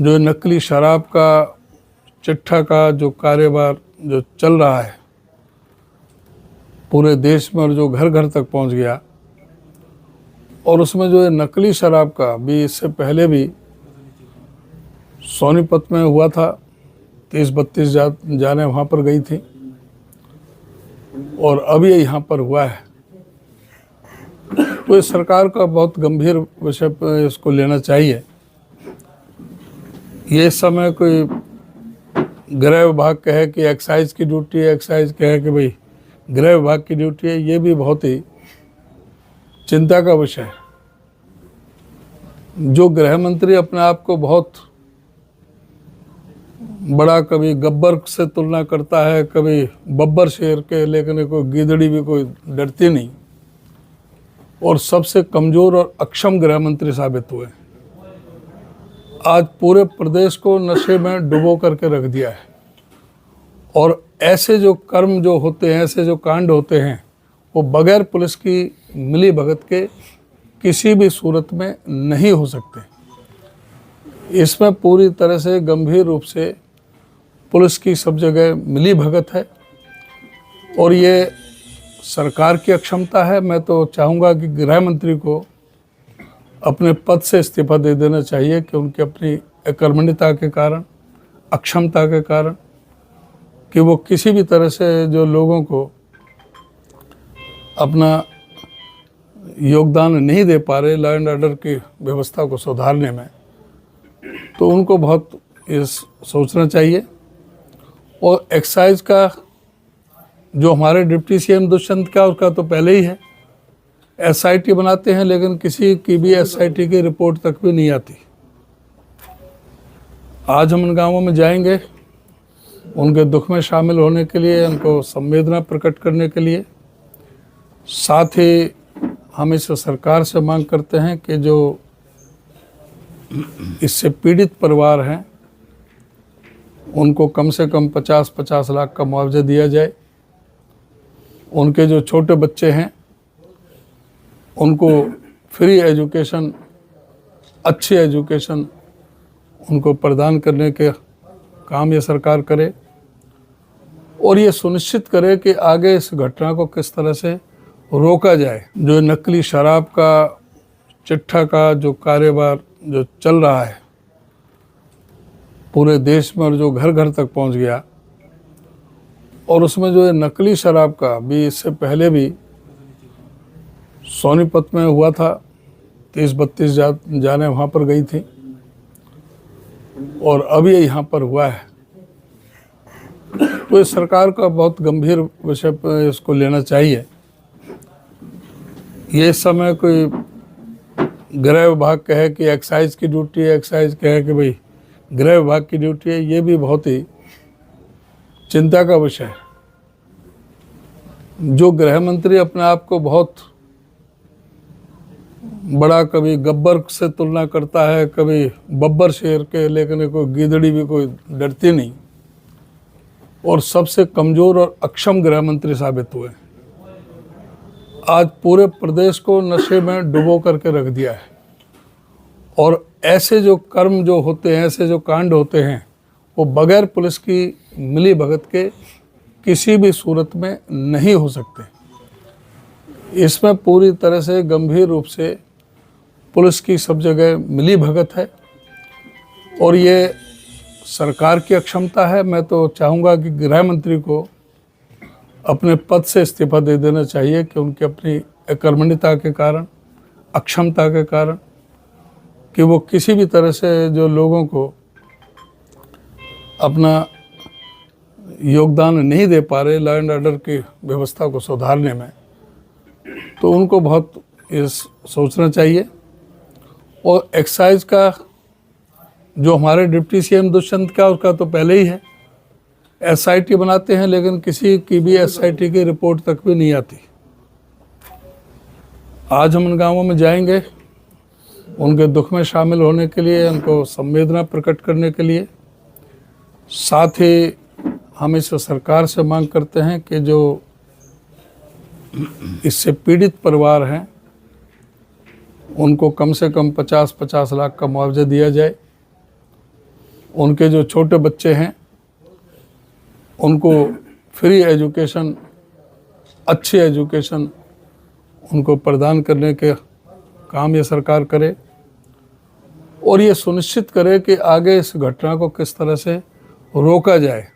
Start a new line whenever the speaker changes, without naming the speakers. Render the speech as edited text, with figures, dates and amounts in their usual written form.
जो नकली शराब का चिट्ठा का जो कारोबार जो चल रहा है पूरे देश में और जो घर घर तक पहुंच गया, और उसमें जो है नकली शराब का भी इससे पहले भी सोनीपत में हुआ था, 30-32 जाने वहाँ पर गई थी और अब ये यहाँ पर हुआ है। तो इस सरकार का बहुत गंभीर विषय पर इसको लेना चाहिए। ये समय कोई गृह विभाग कहे कि एक्साइज की ड्यूटी है, एक्साइज कहे कि भाई गृह विभाग की ड्यूटी है, ये भी बहुत ही चिंता का विषय है। जो गृह मंत्री अपने आप को बहुत बड़ा कभी गब्बर से तुलना करता है, कभी बब्बर शेर के, लेकिन कोई गीदड़ी भी कोई डरती नहीं और सबसे कमज़ोर और अक्षम गृह मंत्री साबित हुए। आज पूरे प्रदेश को नशे में डुबो करके रख दिया है और ऐसे जो कर्म जो होते हैं, ऐसे जो कांड होते हैं, वो बगैर पुलिस की मिली भगत के किसी भी सूरत में नहीं हो सकते। इसमें पूरी तरह से गंभीर रूप से पुलिस की सब जगह मिली भगत है और ये सरकार की अक्षमता है। मैं तो चाहूँगा कि गृह मंत्री को अपने पद से इस्तीफा दे देना चाहिए कि उनकी अपनी अकर्मण्यता के कारण, अक्षमता के कारण, कि वो किसी भी तरह से जो लोगों को अपना योगदान नहीं दे पा रहे लॉ एंड ऑर्डर की व्यवस्था को सुधारने में, तो उनको बहुत इस सोचना चाहिए। और एक्साइज का जो हमारे डिप्टी सीएम दुष्यंत का, उसका तो पहले ही है, एसआईटी बनाते हैं लेकिन किसी की भी एसआईटी की रिपोर्ट तक भी नहीं आती। आज हम इन गांवों में जाएंगे उनके दुख में शामिल होने के लिए, उनको संवेदना प्रकट करने के लिए। साथ ही हम इस सरकार से मांग करते हैं कि जो इससे पीड़ित परिवार हैं उनको कम से कम 50-50 लाख का मुआवजा दिया जाए। उनके जो छोटे बच्चे हैं उनको फ्री एजुकेशन, अच्छी एजुकेशन उनको प्रदान करने के काम ये सरकार करे और ये सुनिश्चित करे कि आगे इस घटना को किस तरह से रोका जाए। जो नकली शराब का चिट्ठा का जो कारोबार जो चल रहा है पूरे देश में और जो घर घर तक पहुंच गया, और उसमें जो है नकली शराब का भी इससे पहले भी सोनीपत में हुआ था, 30-32 जाने वहाँ पर गई थी और अब ये यहाँ पर हुआ है। तो इस सरकार का बहुत गंभीर विषय पर इसको लेना चाहिए। ये समय कोई गृह विभाग कहे कि एक्साइज की ड्यूटी है, एक्साइज कहे कि भाई गृह विभाग की ड्यूटी है, ये भी बहुत ही चिंता का विषय है। जो गृह मंत्री अपने आप को बहुत बड़ा कभी गब्बर से तुलना करता है, कभी बब्बर शेर के, लेकिन कोई गीदड़ी भी कोई डरती नहीं और सबसे कमज़ोर और अक्षम गृह मंत्री साबित हुए। आज पूरे प्रदेश को नशे में डुबो करके रख दिया है और ऐसे जो कर्म जो होते हैं, ऐसे जो कांड होते हैं, वो बगैर पुलिस की मिली भगत के किसी भी सूरत में नहीं हो सकते। इसमें पूरी तरह से गंभीर रूप से पुलिस की सब जगह मिली भगत है और ये सरकार की अक्षमता है। मैं तो चाहूँगा कि गृह मंत्री को अपने पद से इस्तीफा दे देना चाहिए कि उनकी अपनी अकर्मण्यता के कारण, अक्षमता के कारण, कि वो किसी भी तरह से जो लोगों को अपना योगदान नहीं दे पा रहे लॉ एंड ऑर्डर की व्यवस्था को सुधारने में, तो उनको बहुत इस सोचना चाहिए। और एक्साइज का जो हमारे डिप्टी सीएम दुष्यंत का, उसका तो पहले ही है, एसआईटी बनाते हैं लेकिन किसी की भी एसआईटी की रिपोर्ट तक भी नहीं आती। आज हम इन गांवों में जाएंगे उनके दुख में शामिल होने के लिए, उनको संवेदना प्रकट करने के लिए। साथ ही हम इस सरकार से मांग करते हैं कि जो इससे पीड़ित परिवार हैं उनको कम से कम 50-50 लाख का मुआवजा दिया जाए। उनके जो छोटे बच्चे हैं उनको फ्री एजुकेशन, अच्छी एजुकेशन उनको प्रदान करने के काम ये सरकार करे और ये सुनिश्चित करे कि आगे इस घटना को किस तरह से रोका जाए।